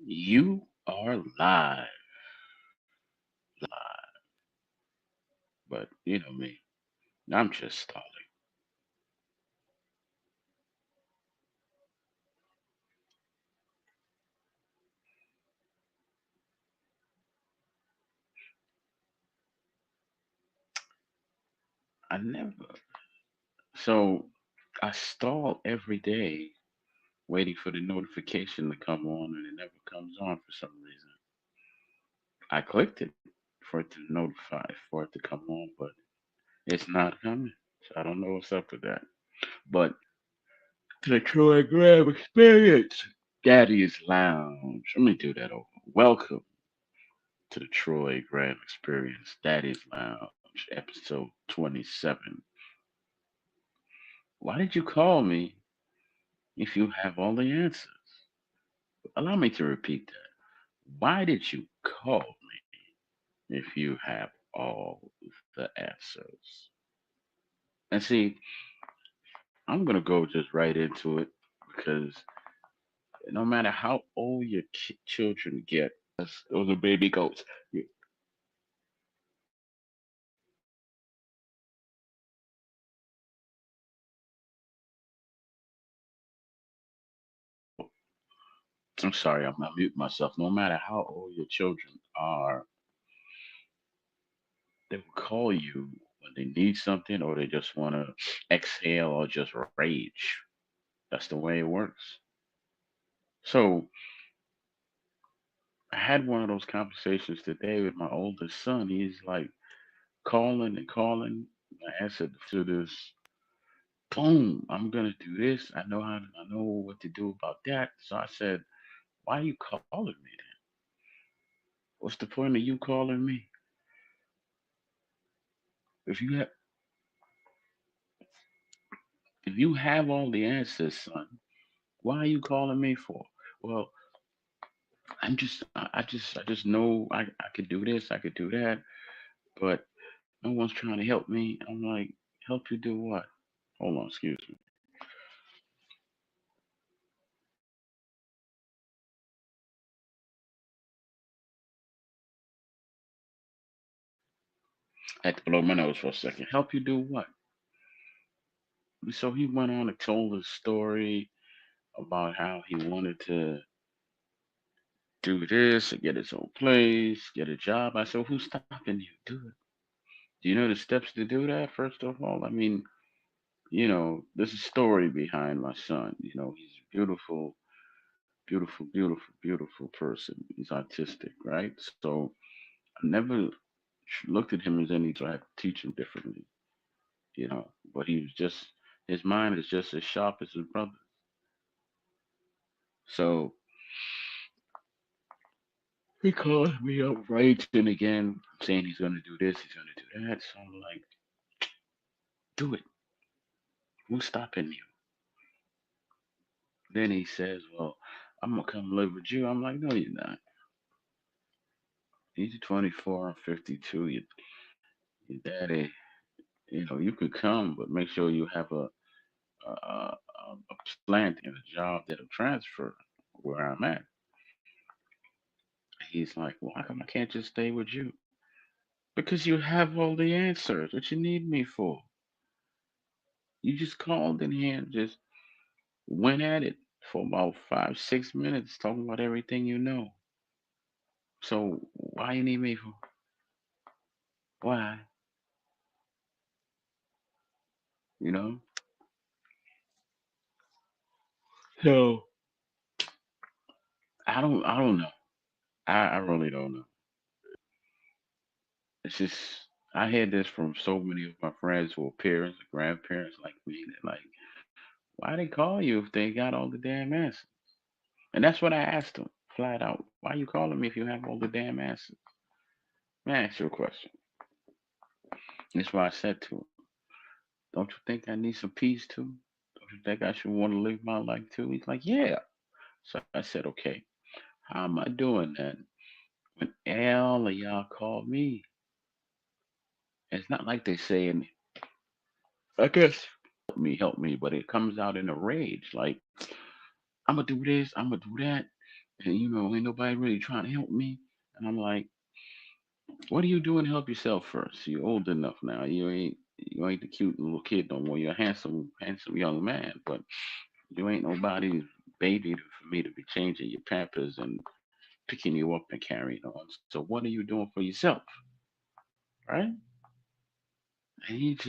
You are live, but you know me. I'm just stalling. I never. So I stall every day, waiting for the notification to come on, and it never comes on for some reason. I clicked it for it to notify, for it to come on, but it's not coming. So I don't know what's up with that. But to the Troy Graham experience, Daddy's Lounge. Let me do that over. Welcome to the Troy Graham Experience, Daddy's Lounge, episode 27. Why did you call me if you have all the answers? Allow me to repeat that. Why did you call me if you have all the answers? And see, I'm going to go just right into it because no matter how old your children get, those are baby goats. I'm sorry, I'm going to mute myself. No matter how old your children are, they will call you when they need something or they just want to exhale or just rage. That's the way it works. So I had one of those conversations today with my oldest son. He's like calling and calling. I answered this. Boom! I'm gonna do this. I know what to do about that. So I said, "Why are you calling me then? What's the point of you calling me? If you have if you have all the answers, son, why are you calling me for?" Well, I just know I could do this, I could do that, but no one's trying to help me. I'm like, help you do what? Hold on, excuse me. I had to blow my nose for a second. Help you do what? So he went on and told his story about how he wanted to do this, get his own place, get a job. I said, who's stopping you? Do it. Do you know the steps to do that, first of all? I mean, there's a story behind my son. He's a beautiful, beautiful, beautiful, beautiful person. He's autistic, right? So I never looked at him as any try to teach him differently, but he was just, his mind is just as sharp as his brother. So he calls me up raging again, saying he's gonna do this, he's gonna do that. So I'm like, do it. Who's stopping you? Then he says, well, I'm gonna come live with you. I'm like, no, you're not. He's 24, I'm 52. Your daddy, you could come, but make sure you have a plant and a job that'll transfer where I'm at. He's like, well, how come I can't just stay with you? Because you have all the answers. What you need me for? You just called in here and just went at it for about 5, 6 minutes talking about everything you know. So why you need me for? Why? You know? So I don't know. I really don't know. It's just I hear this from so many of my friends who are parents and grandparents like me. They're like, why they call you if they got all the damn answers? And that's what I asked them flat out. Why you calling me if you have all the damn answers? Let me ask you a question. That's why I said to him, don't you think I need some peace too? Don't you think I should want to live my life too? He's like, yeah. So I said, okay, how am I doing then? When all of y'all call me, it's not like they saying, I guess, help me, but it comes out in a rage. Like, I'm gonna do this, I'm gonna do that. and ain't nobody really trying to help me. And I'm like, what are you doing to help yourself first? You're old enough now. You ain't the cute little kid no more. You're a handsome young man, but you ain't nobody's baby for me to be changing your pampers and picking you up and carrying on. So what are you doing for yourself, right? And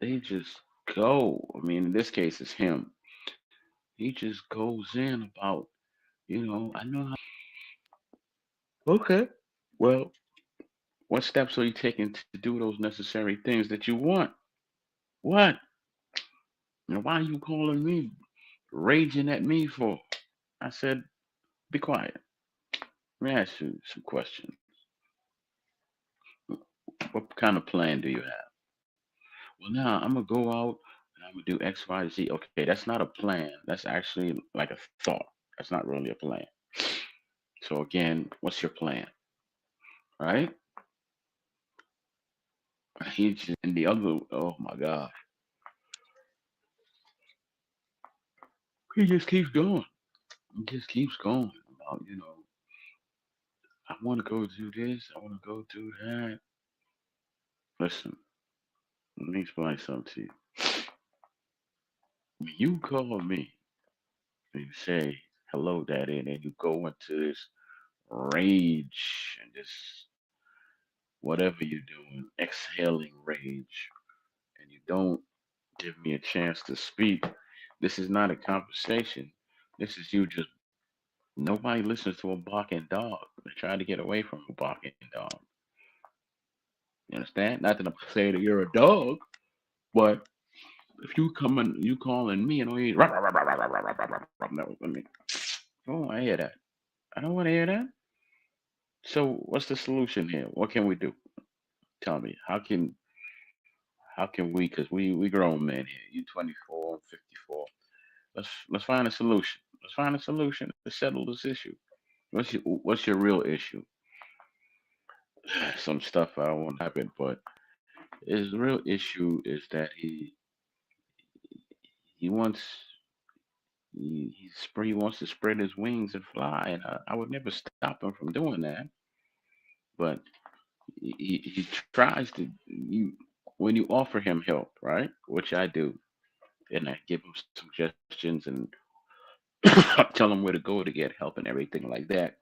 they just go. I mean, in this case, it's him. He just goes in about, I know how. Okay. Well, what steps are you taking to do those necessary things that you want? What? And why are you calling me, raging at me for? I said, be quiet. Let me ask you some questions. What kind of plan do you have? Well, now I'm gonna go out and I'm gonna do X, Y, Z. Okay, that's not a plan. That's actually like a thought. That's not really a plan. So again, what's your plan? Right? He just and the other. Oh my God, he just keeps going. He just keeps going about. I want to go do this. I want to go do that. Listen, let me explain something to you. When you call me and you say hello, daddy, and then you go into this rage and this whatever you're doing, exhaling rage, and you don't give me a chance to speak, this is not a conversation. This is you just, nobody listens to a barking dog. They try to get away from a barking dog. You understand? Not that I'm saying that you're a dog, but if you coming, you calling me and all you, no, I mean, oh, I hear that. I don't want to hear that. So, what's the solution here? What can we do? Tell me. How can we? Because we grown men here. You 24, I'm 54. Let's find a solution. Let's find a solution to settle this issue. What's your real issue? Some stuff I don't want to happen, but his real issue is that he wants he wants to spread his wings and fly, and I would never stop him from doing that. But he tries to you when you offer him help, right? Which I do, and I give him suggestions and tell him where to go to get help and everything like that.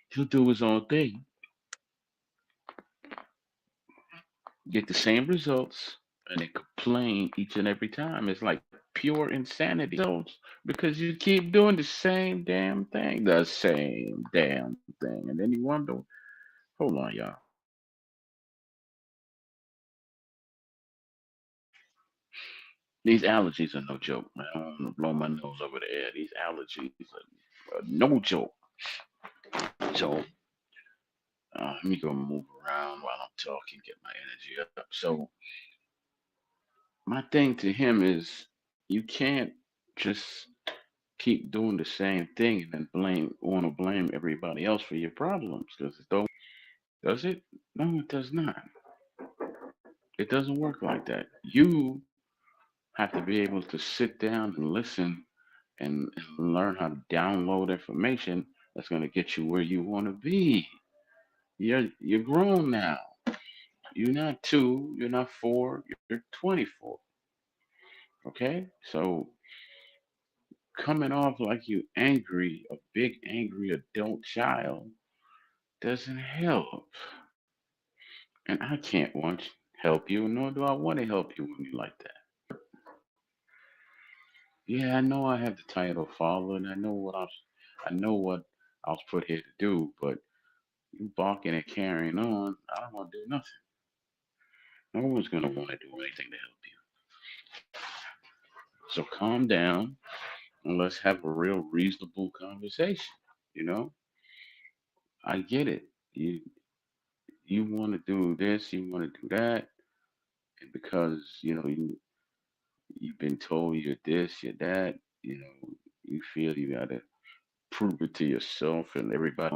He'll do his own thing, get the same results, and then complain each and every time. It's like pure insanity. Results because you keep doing the same damn thing, and then you wonder. Hold on, y'all. These allergies are no joke, man. I don't want to blow my nose over the air. These allergies are no joke. So let me go move around while I'm talking, get my energy up. So my thing to him is you can't just keep doing the same thing and then blame everybody else for your problems because it don't does it? No, it does not. It doesn't work like that. You have to be able to sit down and listen and learn how to download information that's going to get you where you want to be. You're grown now. You're not two. You're not four. You're 24. Okay, so coming off like you angry, a big angry adult child doesn't help. And I can't want help you, nor do I want to help you when you like that. Yeah, I know I have the title father, and I know what I was put here to do, but you barking and carrying on, I don't want to do nothing. No one's gonna want to do anything to help you. So calm down and let's have a real reasonable conversation. You know, I get it. You want to do this, you want to do that, and because you've been told you're this, you're that. You feel you gotta prove it to yourself and everybody.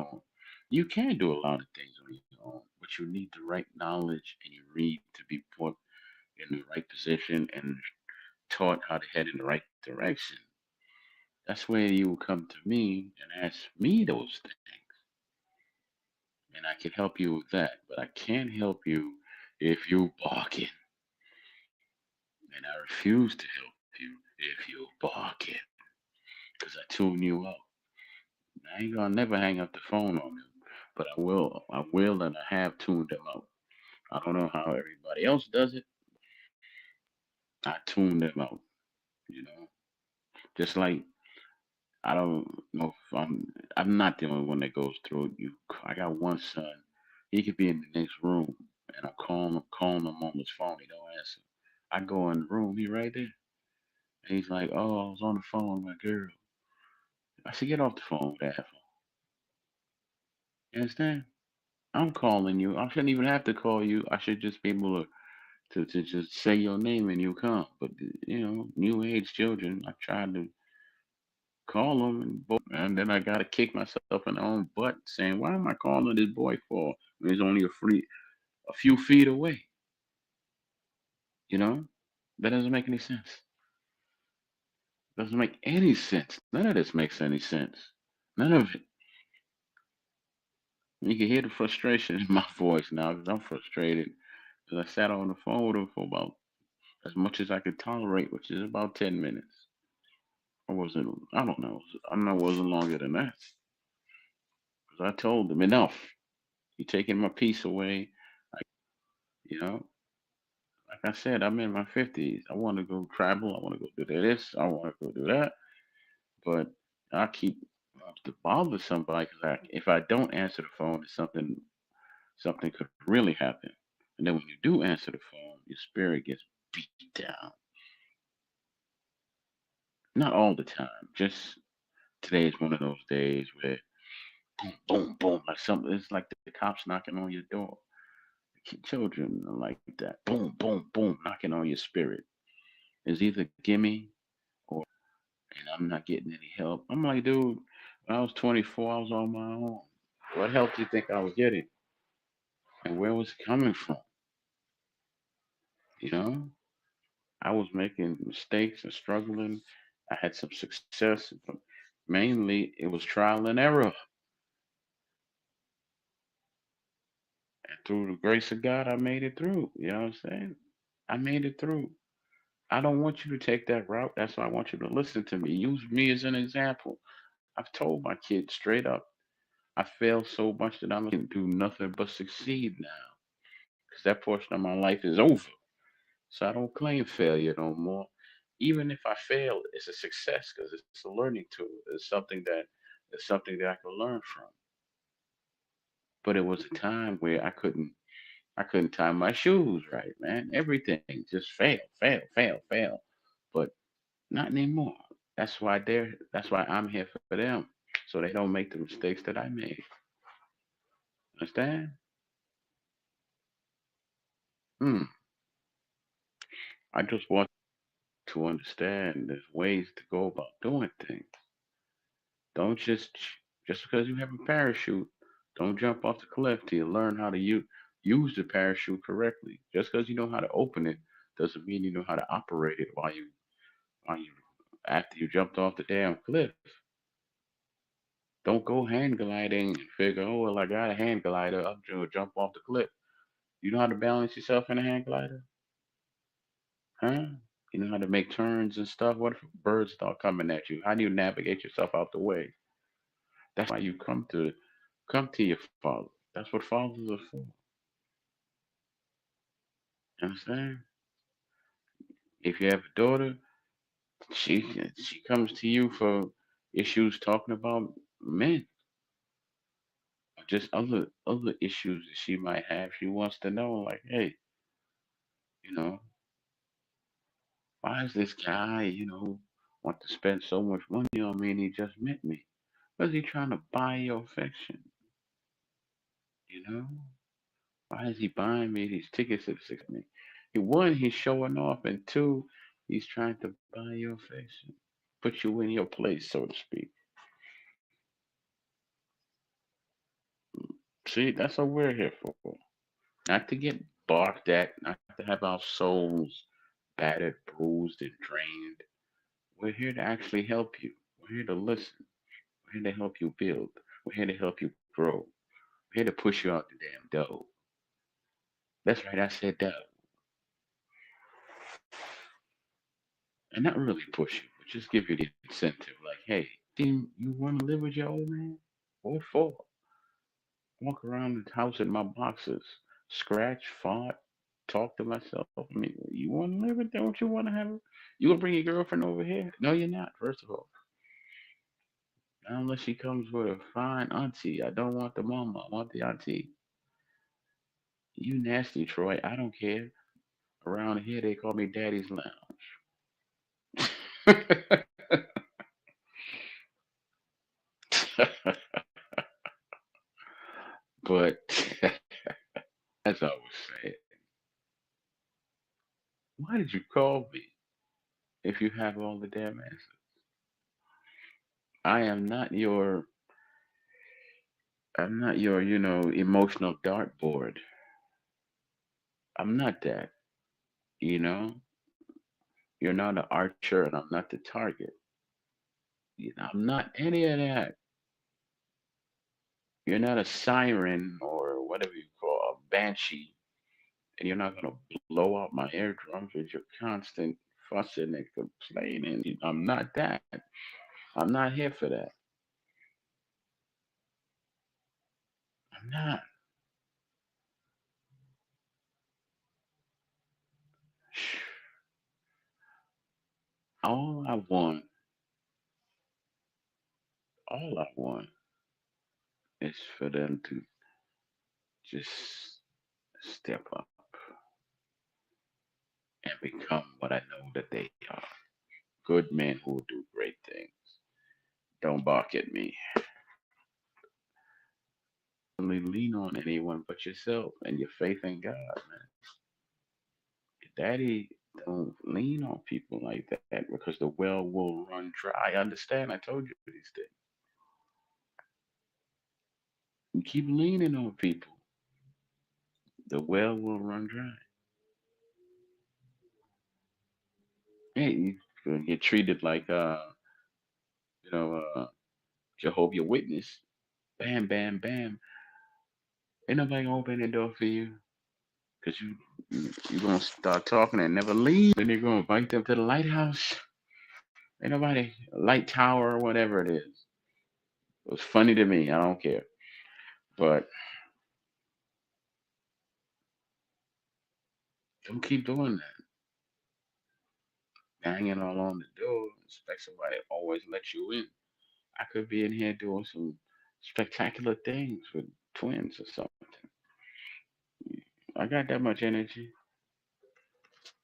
You can do a lot of things on your own, but you need the right knowledge and you need to be put in the right position and taught how to head in the right direction. That's where you will come to me and ask me those things, and I can help you with that. But I can't help you if you barking, and I refuse to help you if you barking, because I tune you out. I ain't gonna never hang up the phone on you, but I will, and I have tuned them out. I don't know how everybody else does it. I tune them out, you know. Just like I don't know if I'm not the only one that goes through it. I got one son. He could be in the next room, and I'm calling him on his phone. He don't answer. I go in the room. He right there. And he's like, "Oh, I was on the phone with my girl." I said, "Get off the phone with that phone." You understand? I'm calling you. I shouldn't even have to call you. I should just be able to just say your name and you come. But new age children, I tried to call them and then I gotta kick myself in the own butt saying, "Why am I calling this boy for? When he's only a few feet away." You know, that doesn't make any sense. Doesn't make any sense. None of this makes any sense. None of it. You can hear the frustration in my voice now because I'm frustrated. Because I sat on the phone with him for about as much as I could tolerate, which is about 10 minutes. I wasn't. I don't know. I know it wasn't longer than that. Because I told him enough. You're taking my peace away. You know, like I said, I'm in my 50s. I want to go travel. I want to go do this. I want to go do that. But I keep to bother somebody because if I don't answer the phone, it's something could really happen. And then when you do answer the phone, your spirit gets beat down. Not all the time. Just today is one of those days where boom, boom, boom, like something. It's like the cops knocking on your door. Children are like that. Boom, boom, boom, knocking on your spirit. It's either gimme or and I'm not getting any help. I'm like, dude, when I was 24, I was on my own. What help do you think I was getting? And where was it coming from? You know, I was making mistakes and struggling. I had some success. But mainly, it was trial and error. And through the grace of God, I made it through. You know what I'm saying? I made it through. I don't want you to take that route. That's why I want you to listen to me. Use me as an example. I've told my kids straight up, I failed so much that I'm going to do nothing but succeed now. Because that portion of my life is over. So I don't claim failure no more. Even if I fail, it's a success because it's a learning tool. It's something that I can learn from. But it was a time where I couldn't tie my shoes right, man. Everything just fail, fail, fail, fail. But not anymore. That's why I'm here for them. So they don't make the mistakes that I made. Understand? Hmm. I just want to understand there's ways to go about doing things. Don't just because you have a parachute, don't jump off the cliff till you learn how to use the parachute correctly. Just because you know how to open it doesn't mean you know how to operate it while you after you jumped off the damn cliff. Don't go hand gliding and figure, oh well, I got a hand glider. I'm gonna jump off the cliff. You know how to balance yourself in a hand glider, huh? You know how to make turns and stuff. What if birds start coming at you? How do you navigate yourself out the way? That's why you come to your father. That's what fathers are for. You understand? If you have a daughter, she comes to you for issues talking about men, or just other issues that she might have. She wants to know, like, hey, you know, why is this guy, want to spend so much money on me and he just met me? Was he trying to buy your affection? You know? Why is he buying me these tickets to the six me? One, he's showing off, and two, he's trying to buy your affection, put you in your place, so to speak. See, that's what we're here for. Not to get barked at, not to have our souls battered, bruised, and drained. We're here to actually help you. We're here to listen. We're here to help you build. We're here to help you grow. We're here to push you out the damn dough. That's right, I said dough. And not really push you, but just give you the incentive. Like, hey, didn't you want to live with your old man? What for? Walk around the house in my boxes, scratch, fart, talk to myself. I mean, you want to live with? Don't you want to have? You gonna bring your girlfriend over here? No, you're not. First of all, not unless she comes with a fine auntie. I don't want the mama. I want the auntie. You nasty, Troy. I don't care. Around here, they call me Daddy's Lounge. But as I was saying, why did you call me if you have all the damn answers? I am not your I'm not your, emotional dartboard. I'm not that. You know, you're not an archer and I'm not the target. I'm not any of that. You're not a siren or whatever you call a banshee, and you're not gonna blow out my eardrums with your constant fussing and complaining. I'm not that. I'm not here for that. I'm not. All I want, all I want is for them to just step up and become what I know that they are. Good men who will do great things. Don't bark at me. Only lean on anyone but yourself and your faith in God, man. Your daddy don't lean on people like that because the well will run dry. I understand. I told you these things. You keep leaning on people, the well will run dry. Hey, you're gonna get treated like you know, Jehovah Witness. Bam, bam, bam. Ain't nobody gonna open the door for you. Cause you gonna start talking and never leave. Then you're gonna invite them to the lighthouse. Ain't nobody light tower or whatever it is. It was funny to me. I don't care. But don't keep doing that. Banging all on the door. Expect somebody to always let you in. I could be in here doing some spectacular things with twins or something. I got that much energy.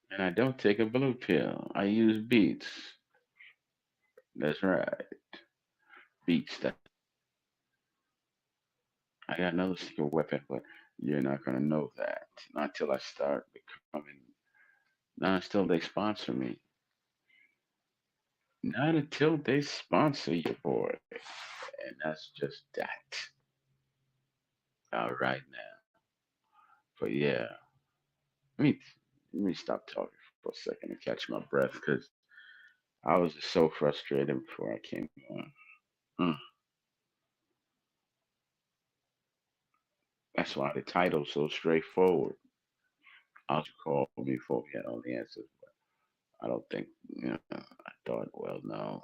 And I don't take a blue pill. I use beats. That's right. Beats. I got another secret weapon, but you're not gonna know that. Not until I start becoming. Not until they sponsor me. Not until they sponsor your boy. And that's just that. All right now. But yeah, let me let me stop talking for a second and catch my breath because I was just so frustrated before I came on. Mm, that's why the title's so straightforward. I'll just call me before we had all the answers. I don't think, I thought, well, no,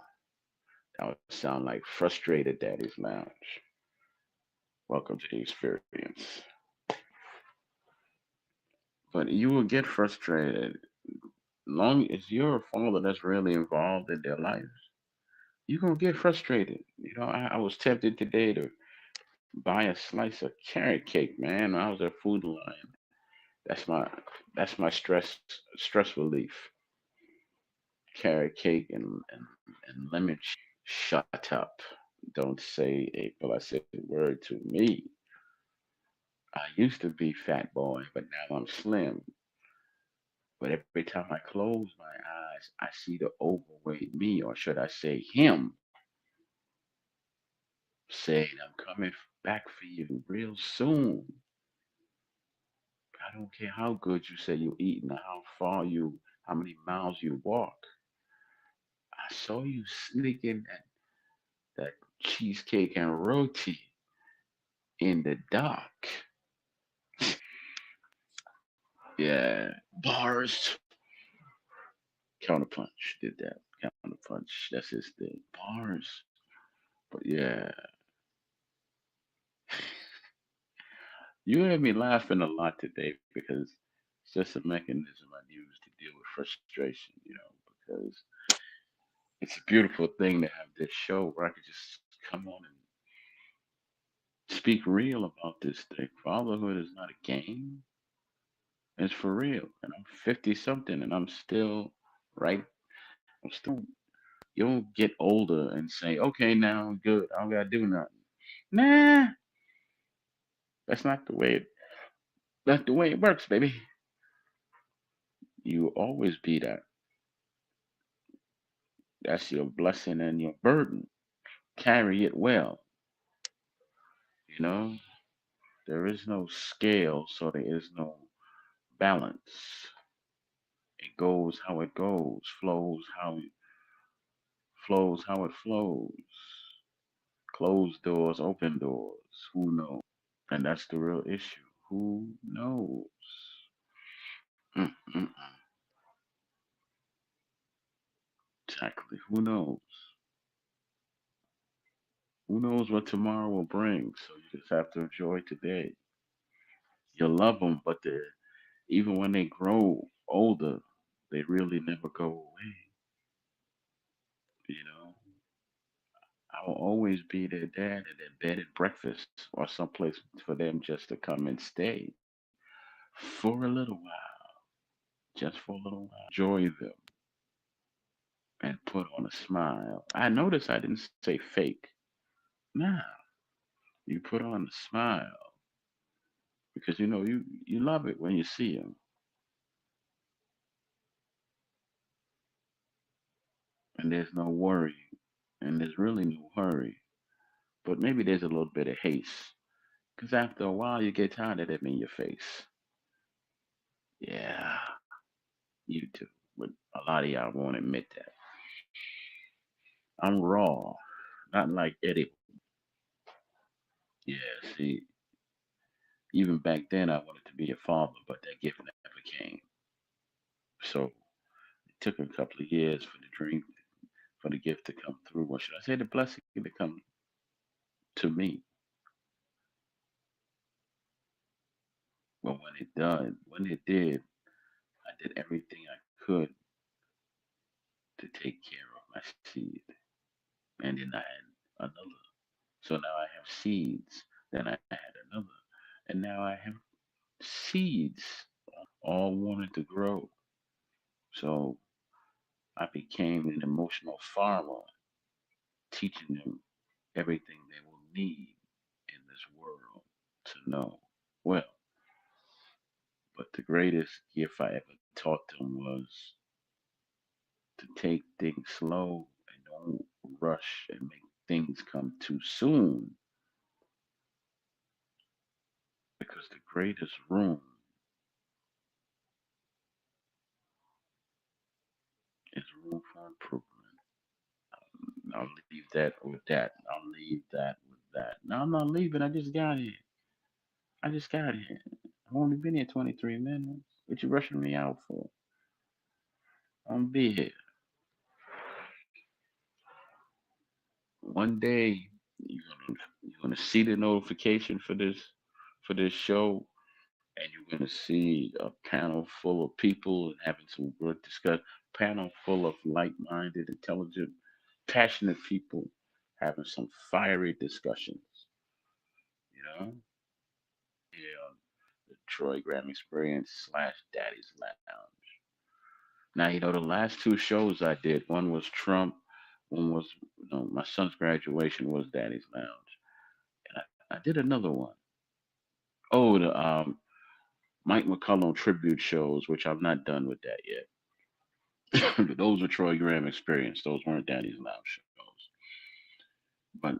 that would sound like frustrated Daddy's Lounge. Welcome to the experience. But you will get frustrated long as you're a father that's really involved in their lives. You're gonna get frustrated. I was tempted today to buy a slice of carrot cake, man. I was at Food Lion. That's my that's my stress relief. Carrot cake and lemon. Shut up. Don't say a blessed word to me. I used to be fat boy, but now I'm slim. But every time I close my eyes, I see the overweight me, or should I say him, saying, I'm coming back for you real soon. I don't care how good you say you eat and how many miles you walk. I saw you sneaking. That cheesecake and roti in the dark. Yeah, bars. Counterpunch did that. Counterpunch. That's his thing. Bars. But yeah, you had me laughing a lot today because it's just a mechanism I use to deal with frustration, because it's a beautiful thing to have this show where I could just come on and speak real about this thing. Fatherhood is not a game. It's for real. And I'm 50 something and I'm still right. I'm still, you don't get older and say, okay, now I'm good. I don't got to do nothing. Nah, that's not the way that's the way it works, baby. You will always be that. That's your blessing and your burden. Carry it well. You know, there is no scale, so there is no balance. It goes how it goes, flows how it flows. Closed doors, open doors. Who knows? And that's the real issue. Who knows? Mm-mm. Exactly. Who knows? Who knows what tomorrow will bring? So you just have to enjoy today. You love them, but even when they grow older, they really never go away. You know, I will always be their dad at their bed and breakfast or someplace for them just to come and stay for a little while, just for a little while. Enjoy them and put on a smile. I noticed I didn't say fake. Nah, you put on a smile because you love it when you see them, and there's no worry, and there's really no hurry. But maybe there's a little bit of haste because after a while you get tired of them in your face. Yeah, you do. But a lot of y'all won't admit that. I'm raw, not like Eddie. Yeah, see, even back then I wanted to be a father, but that gift never came. So it took a couple of years for the dream, for the gift to come through. Or should I say the blessing to come to me? But when it did, I did everything I could to take care of my seed. And then I had another. So now I have seeds. Then I had another. And now I have seeds all wanted to grow. So I became an emotional farmer, teaching them everything they will need in this world to know. Well, but the greatest gift I ever taught them was to take things slow and don't rush and make things come too soon because the greatest room is room for improvement. I'll leave that with that. I'll leave that with that. No, I'm not leaving. I just got here. I just got here. I've only been here 23 minutes. What you rushing me out for? I'm gonna be here. One day you're gonna see the notification for this show, and you're gonna see a panel full of people and having some good discussion. Panel full of like-minded, intelligent, passionate people having some fiery discussions. You know, here on the Troy Graham Experience slash Daddy's Lounge. Now, the last two shows I did, one was Trump, one was, my son's graduation was Daddy's Lounge. And I did another one. Oh, the Mike McCullum tribute shows, which I'm not done with that yet. But those were Troy Graham Experience. Those weren't Daddy's Lounge shows. But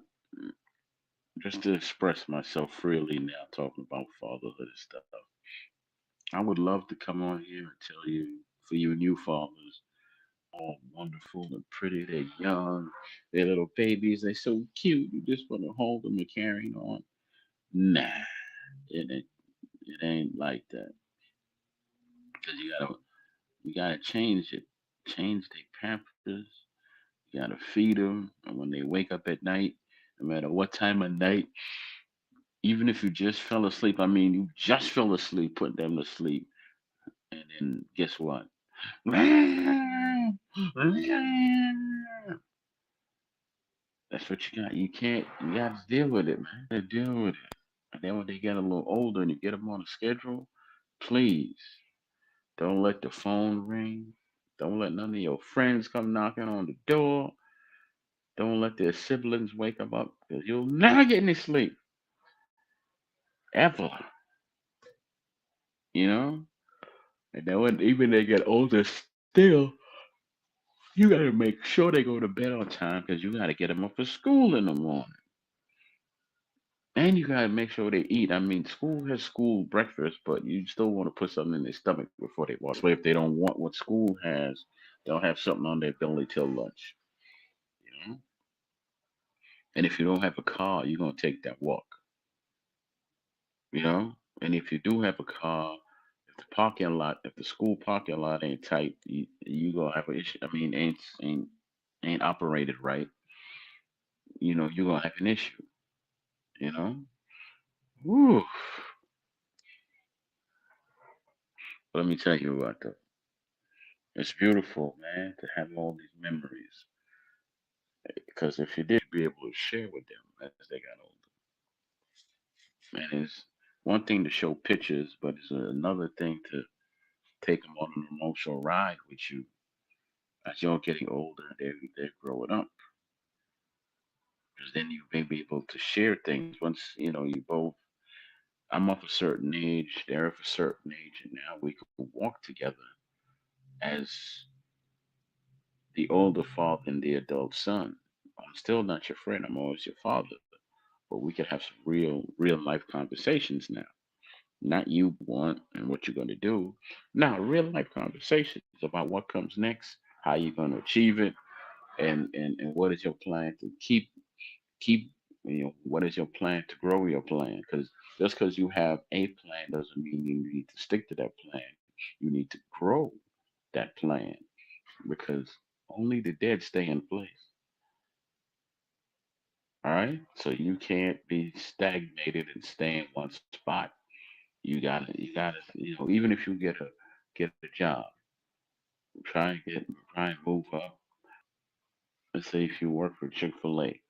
just to express myself freely now, talking about fatherhood and stuff, I would love to come on here and tell you, for you new fathers, all wonderful and pretty. They're young. They're little babies. They're so cute. You just want to hold them and carry on. Nah, it ain't, it ain't like that. Because you gotta change it. Change their pampers. You gotta feed them. And when they wake up at night, no matter what time of night, even if you just fell asleep, I mean, you just fell asleep, put them to sleep. And then guess what? That's what you got. You got to deal with it, man. You got to deal with it. And then when they get a little older and you get them on a schedule, please don't let the phone ring. Don't let none of your friends come knocking on the door. Don't let their siblings wake them up because you'll never get any sleep. Ever. You know? And then when even they get older still, you got to make sure they go to bed on time because you got to get them up for school in the morning. And you gotta make sure they eat. I mean, school has school breakfast, but you still want to put something in their stomach before they walk. So if they don't want what school has, they'll have something on their belly till lunch. You know. And if you don't have a car, you're gonna take that walk. You know. And if you do have a car, if the school parking lot ain't tight, you gonna have an issue. I mean, ain't operated right. You're gonna have an issue. You know. Woo. Let me tell you what though. It's beautiful, man, to have all these memories. Because if you did, be able to share with them as they got older. And it's one thing to show pictures, but it's another thing to take them on an emotional ride with you as you're getting older. They're growing up. Because then you may be able to share things once you both. I'm of a certain age, they're of a certain age, and now we could walk together as the older father and the adult son. I'm still not your friend. I'm always your father. But we could have some real life conversations now. Not you want and what you're going to do. Now, real life conversations about what comes next, how you're going to achieve it, and what is your plan to keep. What is your plan to grow your plan? Because just because you have a plan doesn't mean you need to stick to that plan. You need to grow that plan because only the dead stay in place. All right, so you can't be stagnated and stay in one spot. You gotta, even if you get a job, try and move up. Let's say if you work for Chick-fil-A,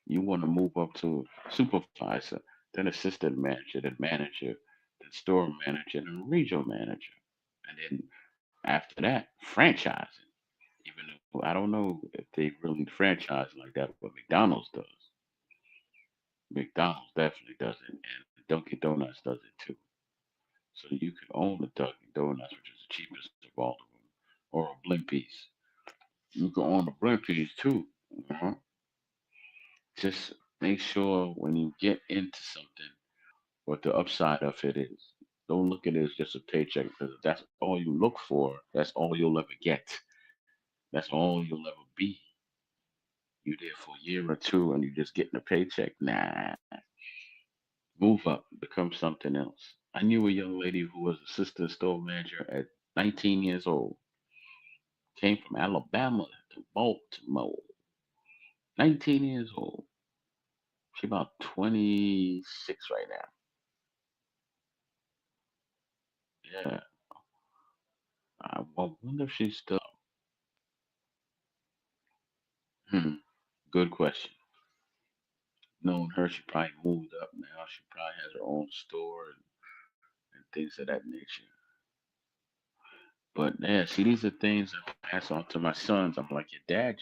you want to move up to supervisor, then assistant manager, then manager, then store manager, then regional manager. And then after that, franchising. Even though I don't know if they really franchise like that, but McDonald's does. McDonald's definitely does it, and Dunkin' Donuts does it too. So you can own a Dunkin' Donuts, which is the cheapest of all of them, or a Blimpies. You can own a Blimpies too. uh Just make sure when you get into something, what the upside of it is. Don't look at it as just a paycheck because if that's all you look for, that's all you'll ever get. That's all you'll ever be. You there for a year or two and you just getting a paycheck. Nah, move up, become something else. I knew a young lady who was assistant store manager at 19 years old. Came from Alabama to Baltimore. 19 years old. She about 26 right now. Yeah. I wonder if she's still. Hmm. Good question. Knowing her, she probably moved up now. She probably has her own store and things of that nature. But yeah, see, these are things I pass on to my sons. I'm like, your dad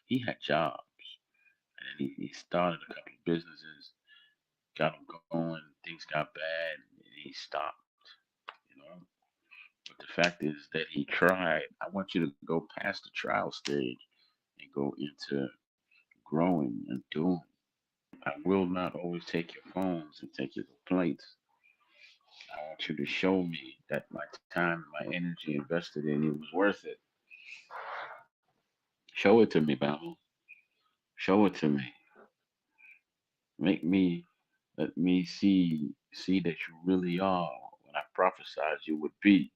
he had jobs and he started a couple of businesses, got them going, things got bad, and he stopped, you know. But the fact is that he tried. I want you to go past the trial stage and go into growing and doing. I will not always take your phones and take your complaints. I want you to show me that my time and my energy invested in you was worth it. Show it to me, Bible. Show it to me. Make me let me see that you really are what I prophesied you would be.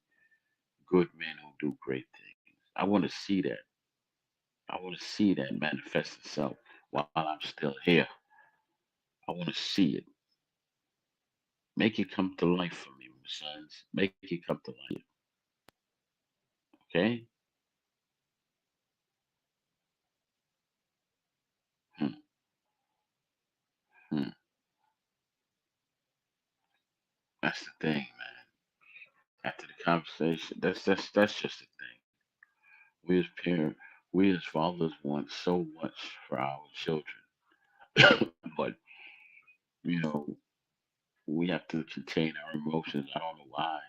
Good men who do great things. I want to see that. I want to see that manifest itself while I'm still here. I want to see it. Make it come to life for me, my sons. Make it come to life. Okay? Hmm, hmm. That's the thing, man. After the conversation, that's just the thing. We as parents, we as fathers want so much for our children, but you know we have to contain our emotions. I don't know why.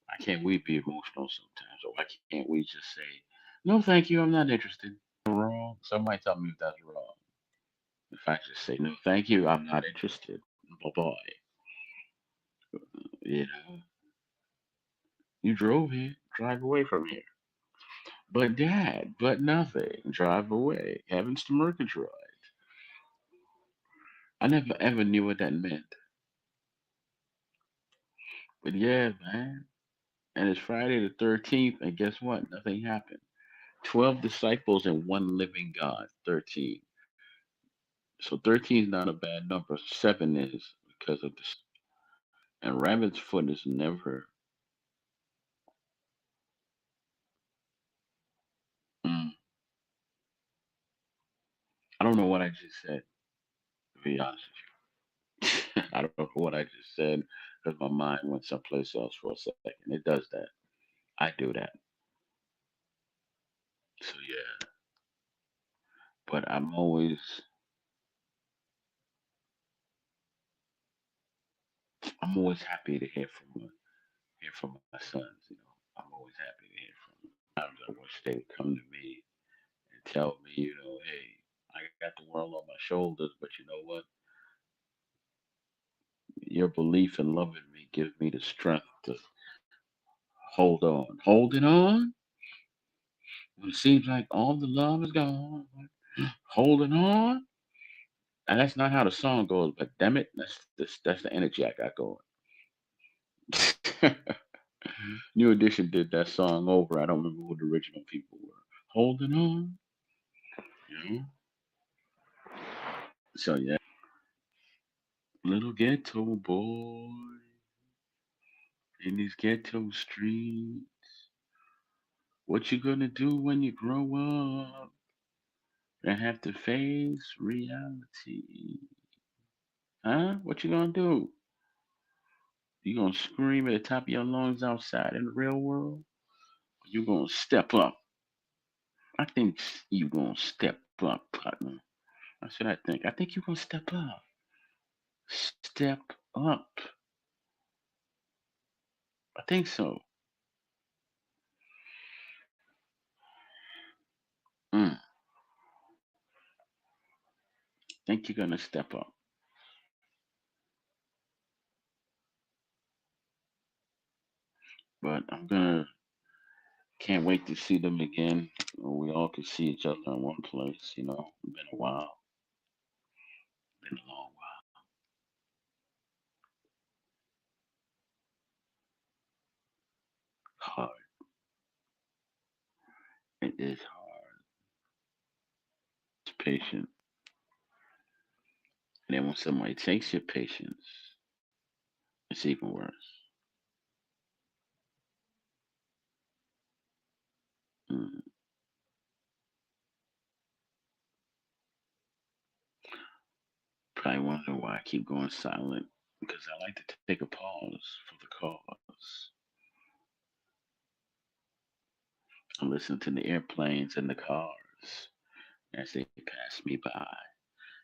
Why can't we be emotional sometimes, or why can't we just say, "No, thank you, I'm not interested." Wrong. Somebody tell me if that's wrong. If I just say, "No, thank you, I'm not interested," bye bye. You know, you drove here, drive away from here. But dad, but nothing, drive away. Heavens to Murgatroyd. I never ever knew what that meant. But yeah, man. And it's Friday the 13th, and guess what? Nothing happened. 12 disciples and one living God. 13. So 13 is not a bad number. 7 is because of this. And rabbit's foot is never. Mm, I don't know what I just said, to be honest with you. I don't know what I just said because my mind went someplace else for a second. It does that. I do that. So yeah. But I'm always happy to hear from my sons. I'm always happy to hear from them. Sometimes I wish they would come to me and tell me, hey, I got the world on my shoulders, but you know what? Your belief and love in me gives me the strength to hold on. Holding on when it seems like all the love is gone. Holding on. And that's not how the song goes, but damn it, that's the energy I got going. New Edition did that song over. I don't remember who the original people were. Holding on, you know. So yeah, little ghetto boy in these ghetto streets. What you gonna do when you grow up and have to face reality? Huh? What you gonna do? You gonna scream at the top of your lungs outside in the real world? You gonna step up? I think you gonna step up, partner. That's what I think. I think you gonna step up. Step up. I think so. Mm, think you're gonna step up. But I'm gonna can't wait to see them again. We all could see each other in one place. It's been a while, been a long while. Hard. It is hard. It's patient, and then when somebody takes your patience, it's even worse. Mm. Probably wonder why I keep going silent because I like to take a pause for the cause. I listen to the airplanes and the cars as they pass me by.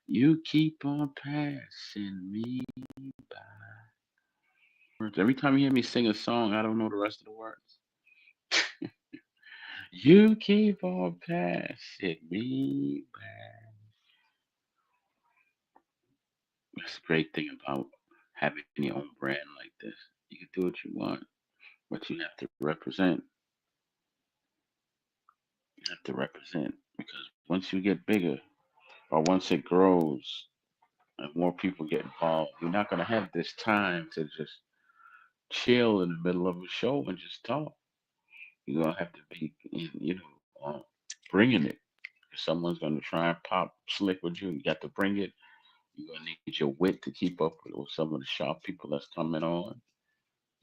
You keep on passing me by. Every time you hear me sing a song, I don't know the rest of the words. You keep on passing me by. That's the great thing about having your own brand like this. You can do what you want, but you have to represent. have to represent because once you get bigger or once it grows and more people get involved, you're not gonna have this time to just chill in the middle of a show and just talk. You're gonna have to be, bringing it. If someone's gonna try and pop slick with you, you got to bring it. You're gonna need your wit to keep up with some of the sharp people that's coming on,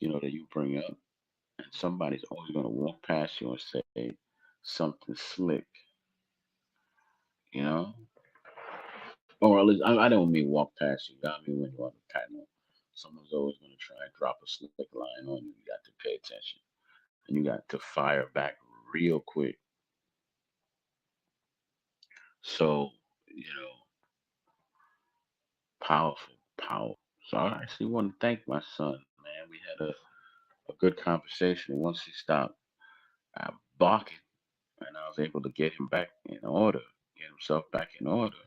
that you bring up. And somebody's always gonna walk past you and say something slick, you know? Or at least I don't mean walk past you. I mean when you're on the panel, someone's always gonna try and drop a slick line on you. You got to pay attention. And you got to fire back real quick. So, you know, powerful, powerful. So I actually want to thank my son, man. We had a good conversation. And once he stopped barking, and I was able to get him back in order, get himself back in order,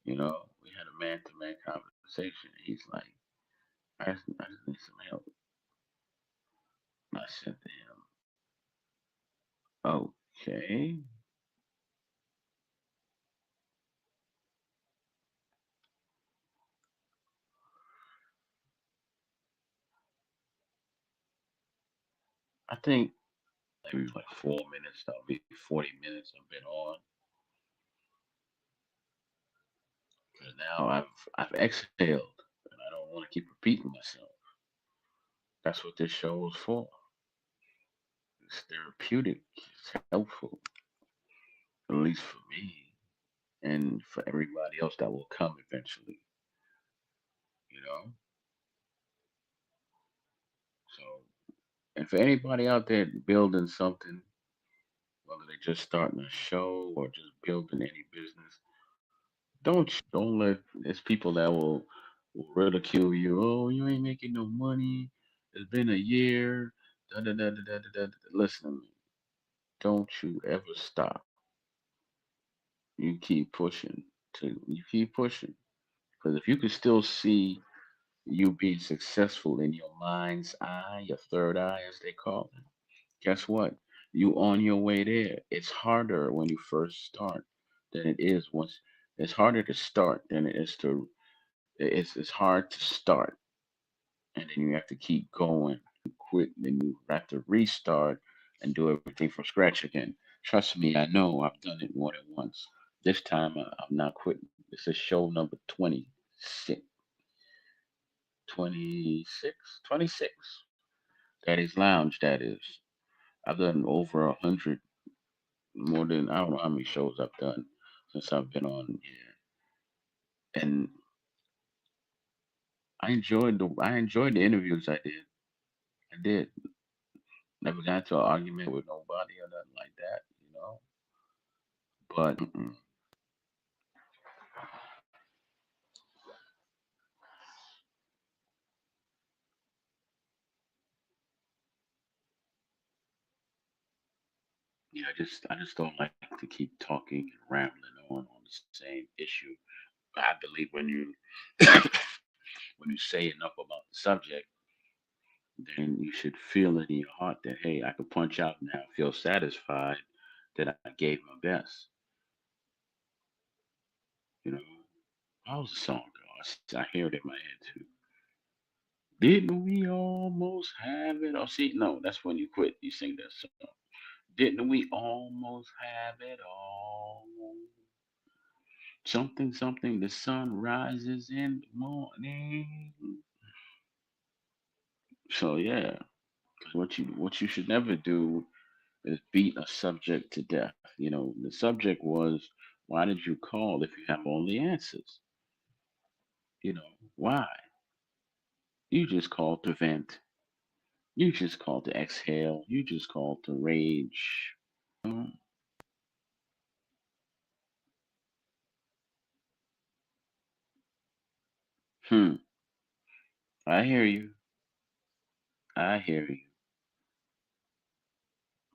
we had a man to man conversation. He's like, I just need some help. And I said to him, okay. I think maybe like 4 minutes, that'll be 40 minutes I've been on. Because now I've exhaled and I don't want to keep repeating myself. That's what this show is for. It's therapeutic. It's helpful, at least for me and for everybody else that will come eventually. You know. So, and for anybody out there building something, whether they're just starting a show or just building any business, don't let there's people that will ridicule you. Oh, you ain't making no money. It's been a year. Da, da, da, da, da, da, da. Listen to me. Don't you ever stop. You keep pushing. You keep pushing. Because if you can still see you being successful in your mind's eye, your third eye, as they call it, guess what? You on your way there. It's harder when you first start than it is once. It's harder to start than it is to. It's hard to start, and then you have to keep going. Quit, then you have to restart and do everything from scratch again. Trust me, I know. I've done it more than once. This time I'm not quitting. This is show number 26. 26, 26. Daddy's Lounge, that is. I've done over 100, more than, I don't know how many shows I've done since I've been on here. And I enjoyed the interviews I did. I did. Never got into an argument with nobody or nothing like that, you know. But yeah, I just don't like to keep talking and rambling on the same issue. I believe when you say enough about the subject, then you should feel it in your heart that hey, I could punch out now, feel satisfied that I gave my best. You know, how's the song go? I hear it in my head too. Didn't we almost have it? Oh, see, no, that's when you quit. You sing that song. Didn't we almost have it all? Something, something. The sun rises in the morning. So yeah, 'cause what you should never do is beat a subject to death. The subject was, why did you call if you have all the answers? Why? You just called to vent. You just called to exhale. You just called to rage. Mm, Hmm. I hear you. I hear you.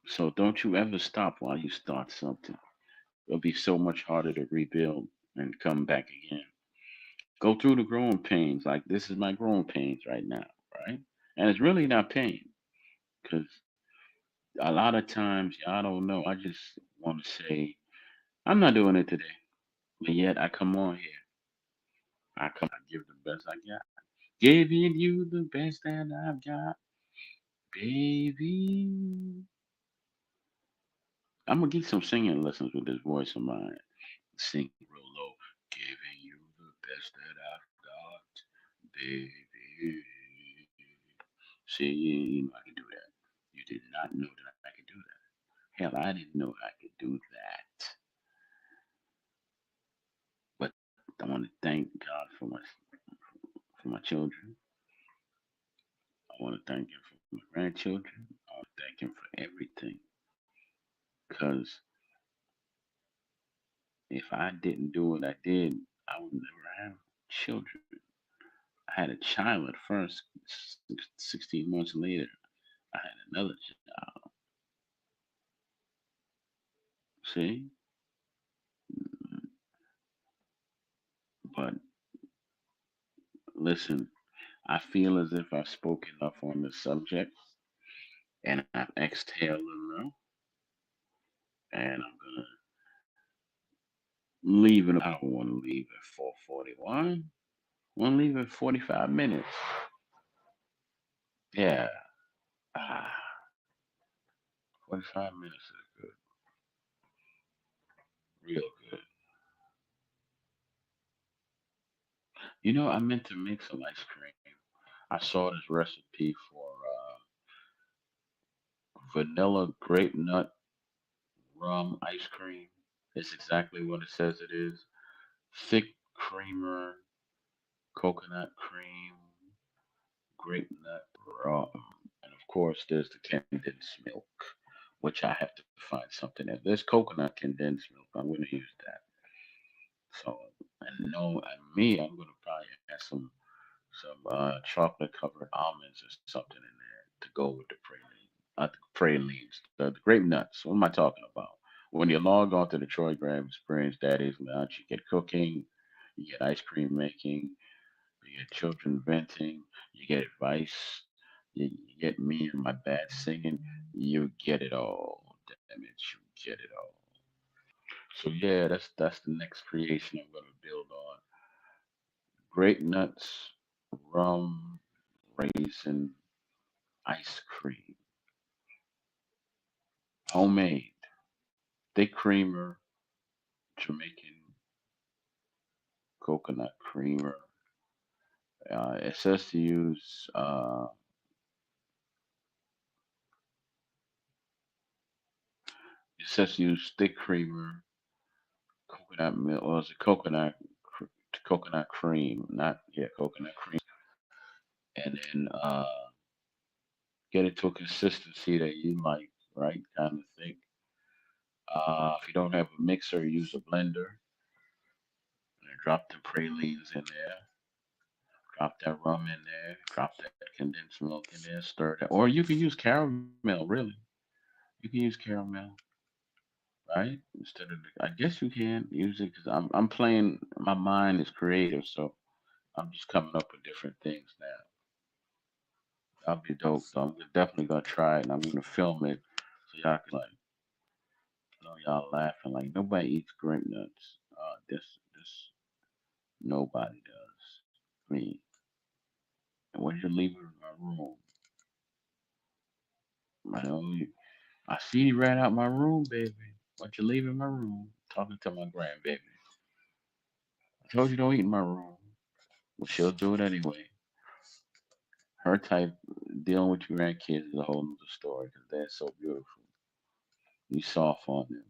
So don't you ever stop while you start something. It'll be so much harder to rebuild and come back again. Go through the growing pains. Like this is my growing pains right now, right? And it's really not pain because a lot of times I don't know. I just want to say, I'm not doing it today, but yet I come on here. I give the best I got. Giving you the best that I've got, baby. I'm gonna get some singing lessons with this voice of mine. Sing real low. Giving you the best that I've got, baby. See, you know I can do that. You did not know that I could do that. Hell, I didn't know I could do that. But I want to thank God for my children. I want to thank Him for my grandchildren. I want to thank Him for everything. Because if I didn't do what I did, I would never have children. I had a child at first. 16 months later, I had another child. See? But listen, I feel as if I've spoken enough on this subject and I've exhaled enough, and I'm going to leave it. I want to leave at 4:41. I want to leave at 45 minutes. Yeah. Ah, 45 minutes is good. Real good. You know, I meant to make some ice cream. I saw this recipe for vanilla grape nut rum ice cream. It's exactly what it says it is. Thick creamer, coconut cream, grape nut rum, and of course there's the condensed milk, which I have to find something that there's coconut condensed milk. I'm going to use that. So, and no, and me, I'm going to probably add some chocolate covered almonds or something in there to go with the pralines, the grape nuts. What am I talking about? When you log on to the Troy Graham Experience Daddies Lounge, you get cooking, you get ice cream making, you get children venting, you get advice, you get me and my bad singing, you get it all. Damn it, you get it all. So yeah, that's the next creation I'm gonna build on. Grape nuts, rum, raisin, ice cream, homemade, thick creamer, Jamaican coconut creamer. It says to use thick creamer, coconut milk, or is it coconut cream? Not yeah, coconut cream, and then get it to a consistency that you like, right? Kind of thick. If you don't have a mixer, use a blender. And drop the pralines in there. Drop that rum in there. Drop that condensed milk in there. Stir that. Or you can use caramel. Really, you can use caramel, right? Instead of I guess you can use it because I'm playing. My mind is creative, so I'm just coming up with different things now. That'll be dope. So I'm definitely gonna try it, and I'm gonna film it so y'all can like, you know, y'all laughing like nobody eats grape nuts. This nobody does. Me. And when you leave my room, I know you, I see you right out my room, baby. But you leaving my room, talking to my grandbaby. I told you don't eat in my room. Well, she'll do it anyway. Her type dealing with your grandkids is a whole nother story because they're so beautiful. You soft on them.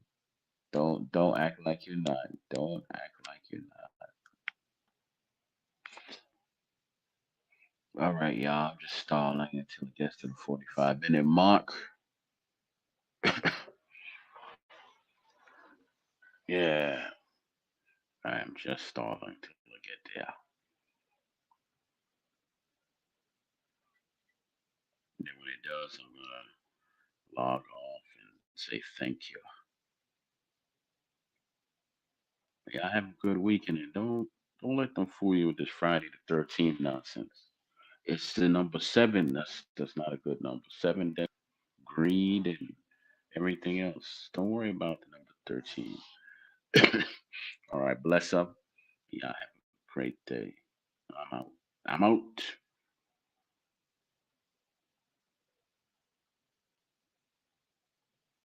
Don't act like you're not. Don't act like you're not. All right, y'all. I'm just stalling until it gets to the 45-minute mark. Yeah, I am just stalling till I get there. And then when it does, I'm gonna log off and say thank you. Yeah, I have a good weekend, and don't let them fool you with this Friday the 13th nonsense. It's the number seven. That's not a good number. 7 days greed and everything else. Don't worry about the number 13. All right, bless up. Y'all have a great day. I'm out. I'm out.